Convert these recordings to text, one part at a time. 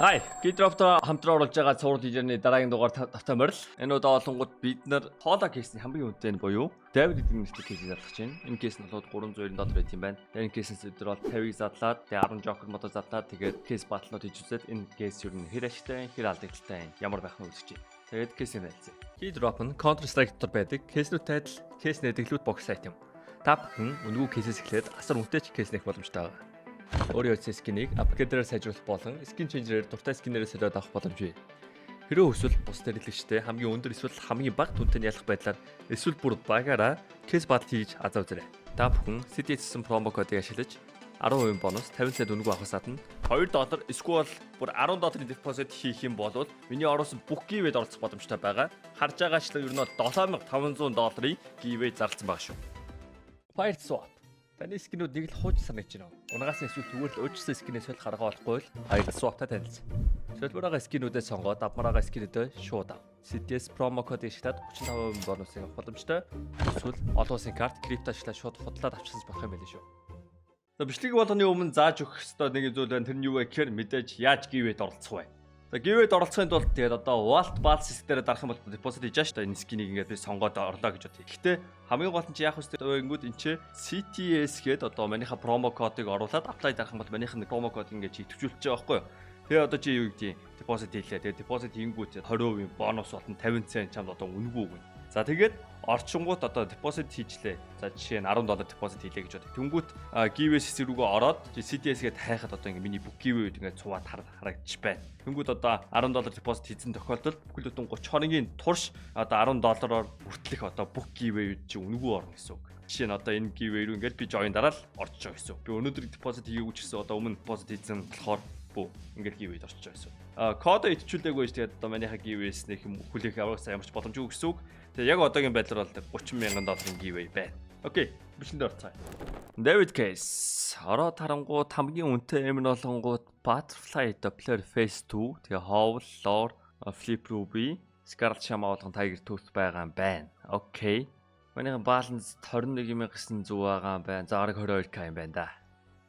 Хай, Gidrop-то хамтран оруулж байгаа цуврал дижерний дараагийн дугаар тавтамарл. Энэ удаа олонгууд бид нар хоолой кейсний хамгийн үнэтэй нь буюу David эдгээр нэртэй кейсийг задлах чинь. Энэ кейс нь болоод 390 доллар байт юм байна. Энэ кейсээс өдөр бол 50-ыг задлаад, тэгээ 10 joker модо задлаад, тэгээд кейс батлнууд хийж үзээд энэ кейс юу нэр ашигтай, хэр алдагдaltaй ямар байх нь үзэж чинь. Тэгээд кейсийг нэлцээ. Gidrop нь Counter Strike дотор байдаг кейснүүтэй адил кейс нэдэглүүд бокс сайт юм. Та бүхэн үнэгүй кейсээс эхлээд асар үнэтэй ч кейс нэх боломжтой байна. Өөрийн утас скинийг апгрейдерээр сайжруулах болон скин ченжерээр дуртай скинээрээ солиод авах боломжтой. Хэрэв эсвэл бус хэрэглэгчтэй хамгийн өндөр эсвэл хамгийн бага түнтэй ялах байдлаар эсвэл бүр багаараа кейс бат хийж азаа үзээрэй. Та бүхэн CDS промо кодыг ашиглаж 10% бонус 50 цент үнэгүй авахаас гадна $2 эсвэл бүр $10 депозит хийх юм бол миний оруулсан бүх гивэд оролцох боломжтой байгаа. Харж байгаачлан ер нь $7500 гивэ зарласан байгаа шүү. Fire Swap таны скинүүд нэг л хууч санагдаж байна. Унгаас эсвэл зүгээр л өөрчлөсөн скинээс солих арга болохгүй л Fire Swap-тай танилцсан. Солбороо скинүүдээ сонгоод авмараа скинүүдээ шууд ав. CDS промо кодыг ашиглаад 35% бонусыг авах боломжтой. Эсвэл олон улсын карт крипто ашиглаад шууд худалдаад авчихсан болох юм байл шүү. За бичлэгийн болгоны өмнө зааж өгөх ёстой нэг зүйл байна. Тэр нь юу вэ гэхээр мэдээж яаж гивэд оролцох вэ? За гивэд оролцохын тулд тэгээд одоо Vault Balance дээр дарах юм бол депозит хийж байгаа шүү дээ. Энэ скинийг ингээд би сонгоод орлоо гэж бодъё. Гэхдээ хамгийн гол нь чи яах вэ гэвэл энэ чи CTS гээд одоо манийха промо кодыг оруулаад apply дарах юм бол манийх нь промо код ингээд чи төвчүүлж байгаа байхгүй юу? Тэгээ одоо чи юу гэдгийг депозит хийлээ. Тэгээ депозит хийнгүүт 20% бонус болон 50 цент чамд одоо үнэгүй өгнө. За тэгээд орчингууд одоо депозит хийжлээ. За жишээ нь $10 депозит хийлээ гэж бодъё. Тэнгүүт гивэс хэсэг рүүгээ ороод CTS-гээд хайхад одоо ингээ миний бүх гивэд ингээ цуваад харагдчих байна. Тэнгүүт одоо $10 депозит хийсэн тохиолдолд бүхэл бүтэн 30 хоногийн турш одоо $10-оор бүртлэх одоо бүх гивэд чи үнэгүй орно гэсэн үг. Жишээ нь одоо энэ гивэ рүү ингээд би join дараал орж байгаа гэсэн үг. Би өнөөдөр депозит хийгээгүй ч гэсэн одоо өмнө депозит хийсэн болохоор бүү ингээд гивэд орж байгаа гэсэн үг. Кодо итчүүлээгүй ш тэгээд одоо манийха гивэс нэг юм хүлээх авахсаа ямарч боломжгүй гэсэн үг. Тэгээ яг одоогийн байдлаар бол $30,000 гивэ байна. Окей, бичлэндээ орцгаая. David Case ороод харангууд хамгийн үнэтэй эмн болонгууд Butterfly Doppler Phase 2 тэгээ Howl Lore Flip Ruby Scarlet Shama болгон Tiger Tooth байгаа юм байна. Окей. Манайхан balance 21,900 байгаа юм байна. За арга 22k юм байна да.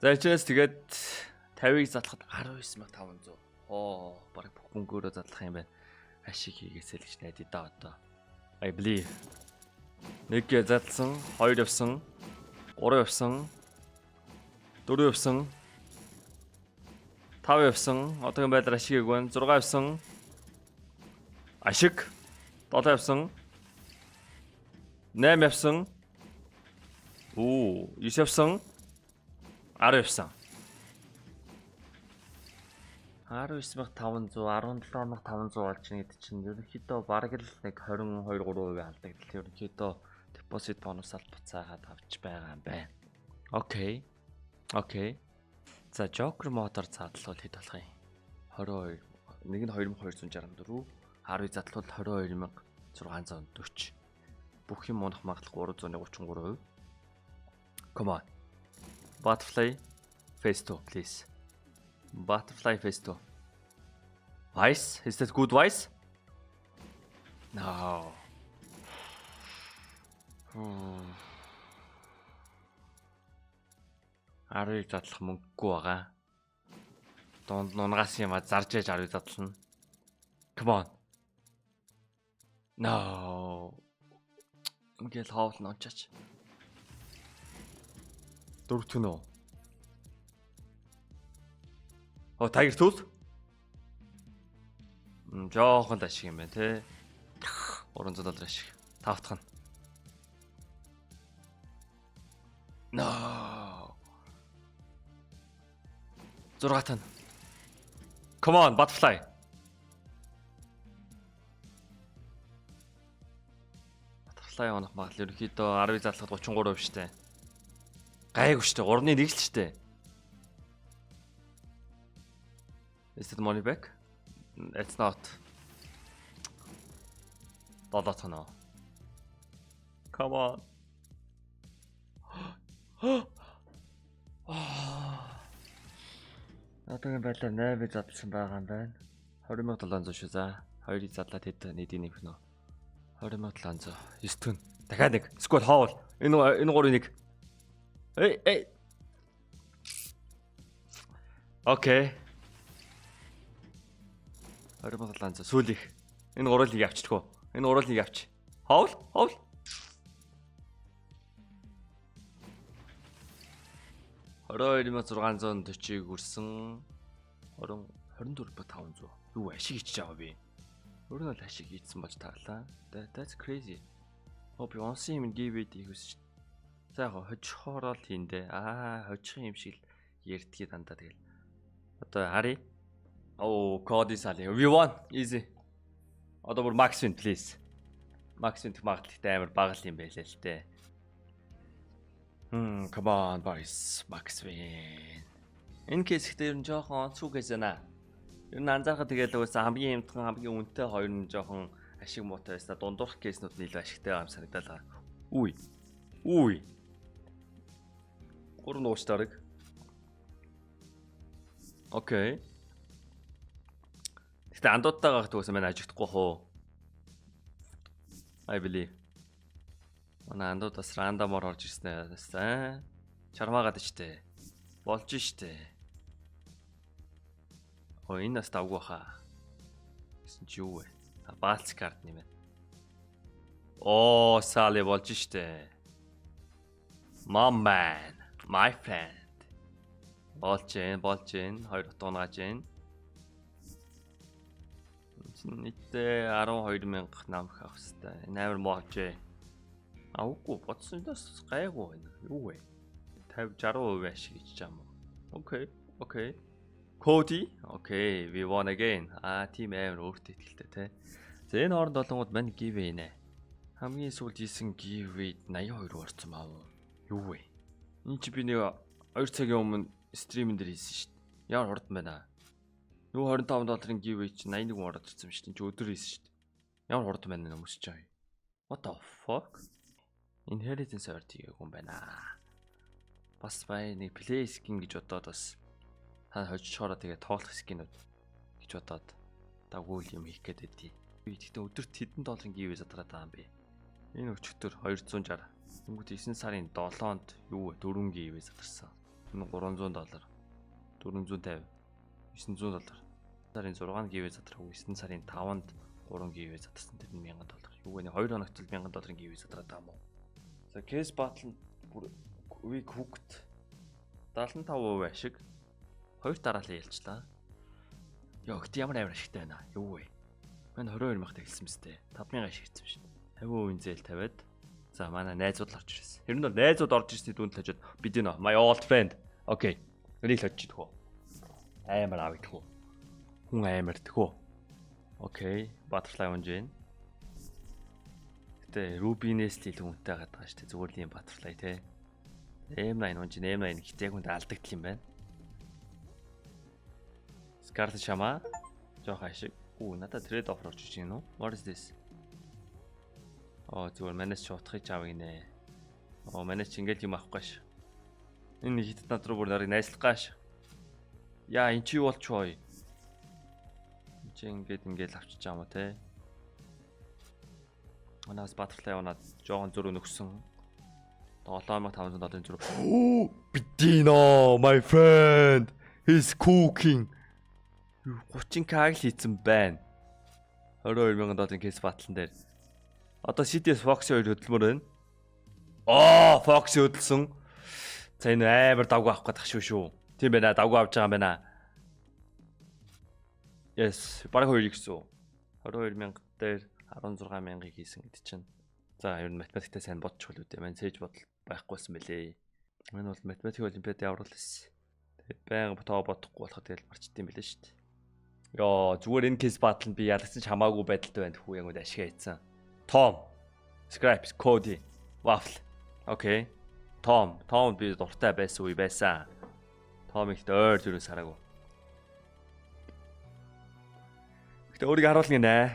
За ичээс тэгээд 50-ыг задлахад 19,500. Оо, бараг бүх мөнгөөрөө задлах юм байна. Ашиг хийгээсэй л гэж найдаа да одоо. I believe. Нэг задлсан, 2 явсан, 3 явсан, 4 явсан, 5 явсан, одоогийн байдлаар ашиг өгөн 6 явсан. Ашиг 7 явсан. 8 явсан. Оо, 9 явсан. 10 явсан. 19,500, 17,500 болж байгаа гэдэг чинь ерөнхийдөө бараг л нэг 22-3% алдагдал. Ерөнхийдөө депозит бонус алт буцаагаад авч байгаа юм байна. Окей. Окей. За Joker модоор задлуул хэд болох юм? 22. Нэг нь 2264, 10-ыг задлуул 22,640. Бүх юм унах магадлал 333%. Come on. Butterfly Phase 2 please. Butterfly Phase 2. Vice? Is that good Vice? No. Арыг задлах мөнгөгүй байгаа. Дунд нунгаас юм зарж яж арыг задлана. Come on. No. Ингээл хоолно ончаач. Дөрөвтөн үү? Оо Tiger Tooth. Жоохон л ашиг юм байна те. $300 ашиг. Тавтах нь. No. 6 тань. Come on, Butterfly. Butterfly онох магадлал ерөнхийдөө 10-ыг задлахад 33% штэ. Гайгүй штэ. 3-ны 1 л штэ. Is it money back? It's not. $7. Come on. Одоогийн байдлаар 8-ыг задлсан байгаа юм байна. 20,700 шүү за. 2-ыг задлаад хэд нийтийн нэг нөө. 20,700. 9 төн. Дахиад нэг. Squad Howl. Энэ 3-ыг. Эй. Окей. 20 ланц сүүлих. Энэ гурвыг авччихгүй. Энэ гурвыг авч. Хоол. 22,640-ыг хүрсэн. 24,500. Юу ашиг ичж байгаа би. Өөр нь л ашиг ийдсэн болж таглаа. That's crazy. Hope you see him give it хийвс. За яг хожихороо л хийндэ. Хожих юм шиг ярьдгийг дандаа тэгэл. Одоо харъя. Коди сали. We won. Easy. Одоо бүр max win please. Max win магадaltaй амар бага л юм байлаа л дээ. Come on boys. Max win. Энэ кейс ихтэй ер нь жоохон онцгүйгээс байна. Ер нь анзаархад тэгэл уусаа хамгийн юмтхан хамгийн үнэтэй хоёр нь жоохон ашиг муутай байсаа дундуур кейснүүд нь илүү ашигтай юм санагдал. Үгүй. 3 нуучтарыг. Окей. Гэтэ андуудтайгаа гэх төгөөс маань ажигдахгүй хөө. I believe. Манай андуудаас рандомор орж ирсэн ээ. Чармаагаад штэ. Болж штэ. Энэ нас давгүй хаа. Гэсэн чи юу вэ? Баалц карт нэмэ. Сали болж штэ. Man, my friend. Болж гин 2 утга унааж гин. Нийтдээ 12,000 намх авах хэвээр. Энэ амар моожээ. Үгүй бодсондоос гайгүй байна. Юу вэ? 50-60% ашиг хийж байгаа юм уу? Окей. Cody. Окей, we won again. Тим амар өөртөө ихтэй те. За энэ хооронд олонгууд мань giveaway нэ. Хамгийн сүүлд хийсэн giveaway 82 орсон баа. Юу вэ? Энэ чи би нэг 2 цагийн өмнө стримэн дээр хийсэн шүү дээ. Ямар хурдан байна. Юу $25 giveaway чи 81 ороод ирсэн юм шүү дээ. Чи өдөр хийсэн шүү дээ. Ямар хурдан байна нэ хүмүүс чаа. What the fuck? Inheritance order хийгээгүй юм байна. Бас бай нэг play skin гэж бодоод бас хожичхороо тэгээ тоглох скинүүд гэж бодоод дагуул юм хийх гээд байдیں۔ Би тэгтээ өдөрт хэдэн долларын giveaway задраад байгаа юм бэ? Энэ өчтөр 260. Тэнгүүд 9 сарын 7-нд юу вэ? 4 giveaway задарсан. Энэ $300, 450, $900. Сарын 6-нд giveaway задрах, 9 сарын 5-нд 3 giveaway задарсан. Тэр нь $1000. Юу вэ? 2 хоногт л $1000 giveaway задраад байгаа юм уу? За case battle бүр week hooked 75% ашиг 2 дараалал ялчлаа. Ёгт ямар амар ашигтай байна. Юу вэ? Мань 22,000 тагилсан мэт. 5,000 ашиг хийсэн шүү дээ. 50% зээл тавиад. За манай найзууд л орж ирсэн. Ер нь бол найзууд орж ирсний дүнд хажууд бид энэ my old friend. Окей. Энийг л очиж идэх үү. Амар аав идэх үү. Хүн амар идэх үү. Окей. Butterfly унж гин. Гэтэ Ruby-нээс л илүү үнэтэй гадаг шүү дээ. Зүгээр л юм butterfly те. M9 унж гин. M9 хитэг хүнд алдагдал юм байна. Scarlet Shama. Жох ашиг. Надад trade offer орж иж гин үү? What is this? Зүгээр манайс шуутахыг чаав гинэ. Манайс ч ингээл юм авахгүй ш. Энэ хитэд над руу бүр нарыг найслах gaаш. Яа эн чи юу болчихвоо. Чи ингээл авчиж байгаа юм те. Манаас Butterfly унаад жоохон зөрөө нөхсөн. $7,500 зөрөө. Бидино my friend. He's cooking. 30k л хийсэн байна. $22,000 case батлан дээр. Одоо CTS Fox 2 хөдөлмөр байна. Fox хөдөлсөн. За энэ амар давгүй авах гэдэг шүү. Тийм байна. Давгүй авч байгаа юм байна. Yes, бараг 2x үү. 22,000 дээр 16,000-ыг хийсэн гэдэг чинь. За ер нь математиктэй сайн бодчих үл үү. Мань сэж бодол байхгүйсэн мөлий. Энэ бол математик олимпиад явуул лээс. Тэгээд байнга тоо бодохгүй болоход тэгэл марчдсан байлээ шүү дээ. Зүгээр энэ case battle нь би ялгсан ч хамаагүй байдалтай байна хүү яг ашиг хийцэн. Tom, Scraps, Cody, Waffle. Окей. Tom би дуртай байсан үе байсан. Tom ихтэй ойр зүрээс хараагүй. Гэтэ өөрийг харуулна гинэ.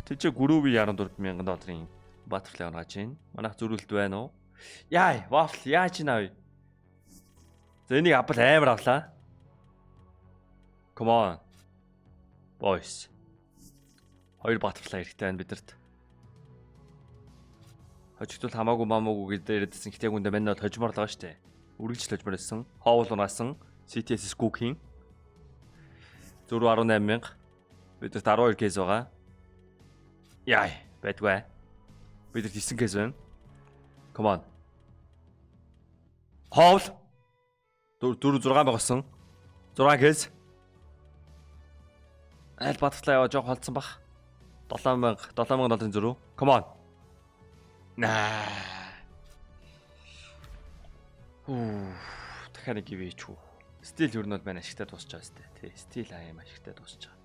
Тэг чи гүрүүби $14,000 Butterfly унааж байна. Манайх зөрүүлэлт байна уу? Яа, Waffle яаж нав? За энийг Apple амар авлаа. Come on. Boys. 2 Butterfly хэрэгтэй байна бидэрт. Хожигдвол хамаагүй мамаагүй гэдэг яриадсэн. Гэтэ яг үндэ мань бол хожмоор л байгаа штэ. Үргэлж хожмоор байсан. Хоол унаасан. CTS Cooking. 4,18,000. Бидэрт 12 кейс байгаа. Яа, байдгүй. Бидэрт 9 кейс байна. Come on. Хоол. 4 6 байгасан. 6 кейс. Аль батглаа яваа жоо холдсон бах. 7,000 $6. Come on. Наа. Дахиад нэг ивэж үү. Стил юу нь бол маань ашигтай дуусч байгаа сте. Тий, стил аим ашигтай дуусч байгаа.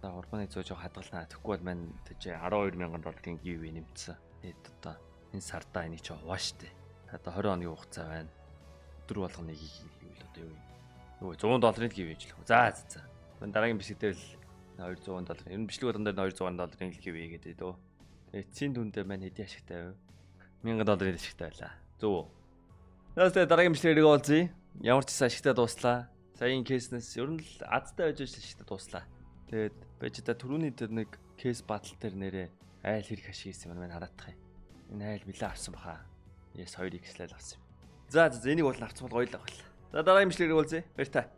За урбаны зөө жоо хадгалнаа. Тэгэхгүй бол маань тийч $12,000 гив нэмсэн. Эд одоо энэ сардаа энийг ч хуваа штэ. Одоо 20 хоногийн хугацаа байна. Өдөр болгоныг хийвэл одоо юу $100 гив ээж л. За. Мань дараагийн бичлэг дээр л $200. Ер нь бичлэг болгон дээр $200 гив хийгээд дөө. Тэгээ эцсийн дүндээ маань хэдийн ашигтай байв? $1,000 ашигтай байлаа. Зөв. Наастай дараагийн бичлэгийг олзъя. Ямар ч ашигтай дууслаа. Саяын кейснээс ер нь л азтай байж ашигтай дууслаа. Тэгээд байж та түрүүний тэр нэг кейс батал дээр нэрээ айл хэрэг ашиг хийсэн юм хараадах юм. Энэ айл билээ авсан баха. Yes 2x л авсан юм. За энийг бол авсан бол гоё л байгаа. За дараагийн бичлэгийг олзъя. Баяр та.